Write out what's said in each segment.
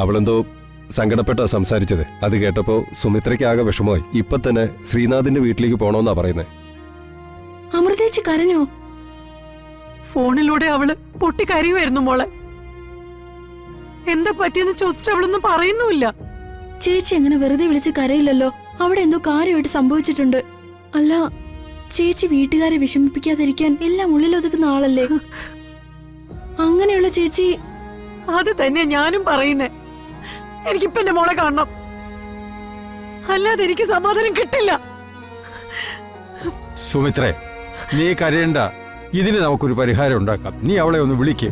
അവളെന്തോ സങ്കടപ്പെട്ടാ സംസാരിച്ചത്. അത് കേട്ടപ്പോ സുമിത്രയ്ക്ക് ആകെ വിഷമമായി. ഇപ്പൊ തന്നെ ശ്രീനാഥിന്റെ വീട്ടിലേക്ക് പോണോന്നാ പറയുന്നത്. അമൃതേച്ചി കരഞ്ഞോ? ഫോണിലൂടെ അവള് പൊട്ടിക്കരയുമായിരുന്നു മോളെ. എന്താ പറ്റിയെന്ന് ചോദിച്ചിട്ട് അവളൊന്നും പറയുന്നുമില്ല. ചേച്ചി അങ്ങനെ വെറുതെ വിളിച്ച് കരയില്ലല്ലോ. അവിടെ എന്തോ കാര്യമായിട്ട് സംഭവിച്ചിട്ടുണ്ട്. അല്ല, ചേച്ചി വീട്ടുകാരെ വിഷമിപ്പിക്കാതിരിക്കാൻ എല്ലാം ഉള്ളിലൊതുക്കുന്ന ആളല്ലേ? അങ്ങനെയുള്ള ചേച്ചി. അത് തന്നെ ഞാനും പറയുന്നേ. എനിക്കിപ്പോ എന്റെ മോളെ കാണണം, അല്ലാതെ എനിക്ക് സമാധാനം കിട്ടില്ല. സുമിത്രേ, നീ കരയണ്ട. ഇതിന് നമുക്കൊരു പരിഹാരം ഉണ്ടാക്കാം. നീ അവളെ ഒന്ന് വിളിക്ക്.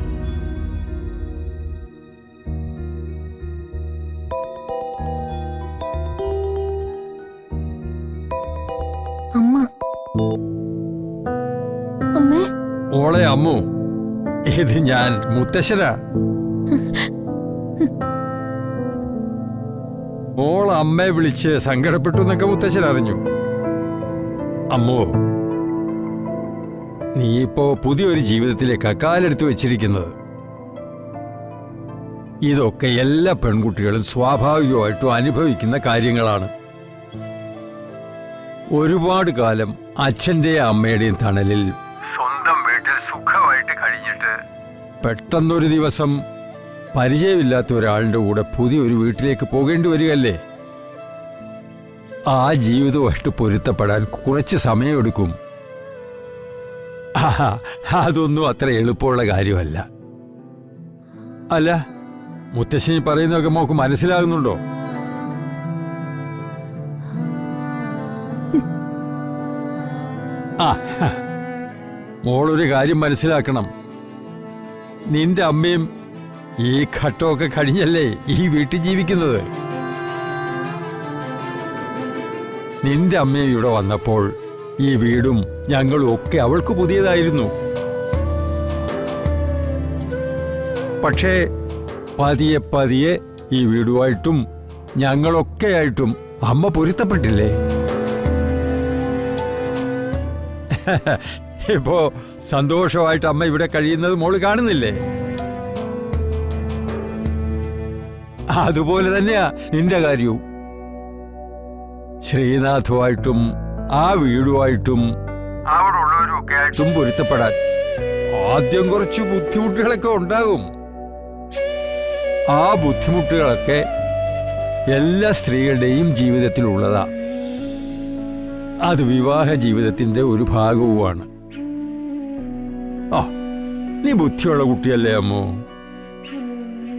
ഓളെ അമ്മു, ഇത് ഞാൻ മുത്തശ്ശനാ. മോൾ അമ്മയെ വിളിച്ച് സങ്കടപ്പെട്ടു എന്നൊക്കെ മുത്തശ്ശൻ അറിഞ്ഞു. അമ്മു, നീ ഇപ്പോ പുതിയൊരു ജീവിതത്തിലേക്ക് കാലെടുത്ത് വെച്ചിരിക്കുന്നത്. ഇതൊക്കെ എല്ലാ പെൺകുട്ടികളും സ്വാഭാവികമായിട്ടും അനുഭവിക്കുന്ന കാര്യങ്ങളാണ്. ഒരുപാട് കാലം അച്ഛന്റെയും അമ്മയുടെയും തണലിൽ സ്വന്തം വീട്ടിൽ സുഖമായിട്ട് കഴിഞ്ഞിട്ട് പെട്ടെന്നൊരു ദിവസം പരിചയമില്ലാത്ത ഒരാളുടെ കൂടെ പുതിയൊരു വീട്ടിലേക്ക് പോകേണ്ടി വരികയല്ലേ? ആ ജീവിതമായിട്ട് പൊരുത്തപ്പെടാൻ കുറച്ച് സമയമെടുക്കും. അതൊന്നും അത്ര എളുപ്പമുള്ള കാര്യമല്ല. അല്ല, മുത്തശ്ശി പറയുന്നതൊക്കെ മോക്ക് മനസ്സിലാകുന്നുണ്ടോ? മോളൊരു കാര്യം മനസ്സിലാക്കണം. നിന്റെ അമ്മയും ഈ ഘട്ടമൊക്കെ കഴിഞ്ഞല്ലേ ഈ വീട്ടിൽ ജീവിക്കുന്നത്. നിന്റെ അമ്മയും ഇവിടെ വന്നപ്പോൾ ഈ വീടും ഞങ്ങളും ഒക്കെ അവൾക്ക് പുതിയതായിരുന്നു. പക്ഷേ പതിയെ പതിയെ ഈ വീടുമായിട്ടും ഞങ്ങളൊക്കെയായിട്ടും അമ്മ പൊരുത്തപ്പെട്ടില്ലേ? ഇപ്പോ സന്തോഷമായിട്ട് അമ്മ ഇവിടെ കഴിയുന്നത് മോള് കാണുന്നില്ലേ? അതുപോലെ തന്നെയാ നിന്റെ കാര്യവും. ശ്രീനാഥുമായിട്ടും ആ വീടുമായിട്ടും അവിടെ ഉള്ളവരൊക്കെ ആയിട്ടും പൊരുത്തപ്പെടാൻ ആദ്യം കുറച്ച് ബുദ്ധിമുട്ടുകളൊക്കെ ഉണ്ടാകും. ആ ബുദ്ധിമുട്ടുകളൊക്കെ എല്ലാ സ്ത്രീകളുടെയും ജീവിതത്തിലുള്ളതാ. അത് വിവാഹ ജീവിതത്തിന്റെ ഒരു ഭാഗവുമാണ്. നീ ബുദ്ധിയുള്ള കുട്ടിയല്ലേ അമ്മോ?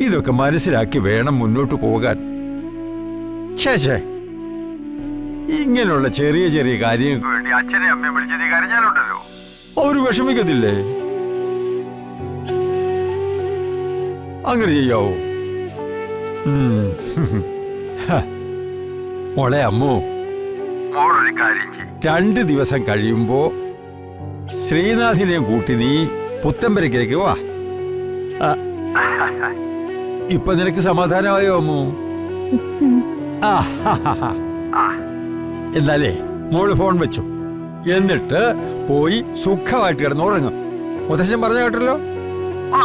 ഇതൊക്കെ മനസ്സിലാക്കി വേണം മുന്നോട്ട് പോകാൻ. ശേഷേ, ഇങ്ങനെയുള്ള ചെറിയ ചെറിയ കാര്യങ്ങൾക്ക് വേണ്ടി അച്ഛനെ അമ്മയെ വിളിച്ച് നീ കരഞ്ഞാലുണ്ടല്ലോ, അവര് വിഷമിക്കത്തില്ലേ? അങ്ങനെ ചെയ്യാവോ? മോളെ അമ്മോ, മോളൊരു കാര്യം ചെയ്യ്. 2 ദിവസം കഴിയുമ്പോ ശ്രീനാഥിനെയും കൂട്ടി നീ പുത്തമ്പരയ്ക്കേക്ക് വാ. ഇപ്പൊ നിനക്ക് സമാധാനമായോ അമ്മു? എന്നാലേ മോള് ഫോൺ വെച്ചു, എന്നിട്ട് പോയി സുഖമായിട്ട് കിടന്ന് ഉറങ്ങും. മുത്തശ്ശൻ പറഞ്ഞ കേട്ടല്ലോ. ആ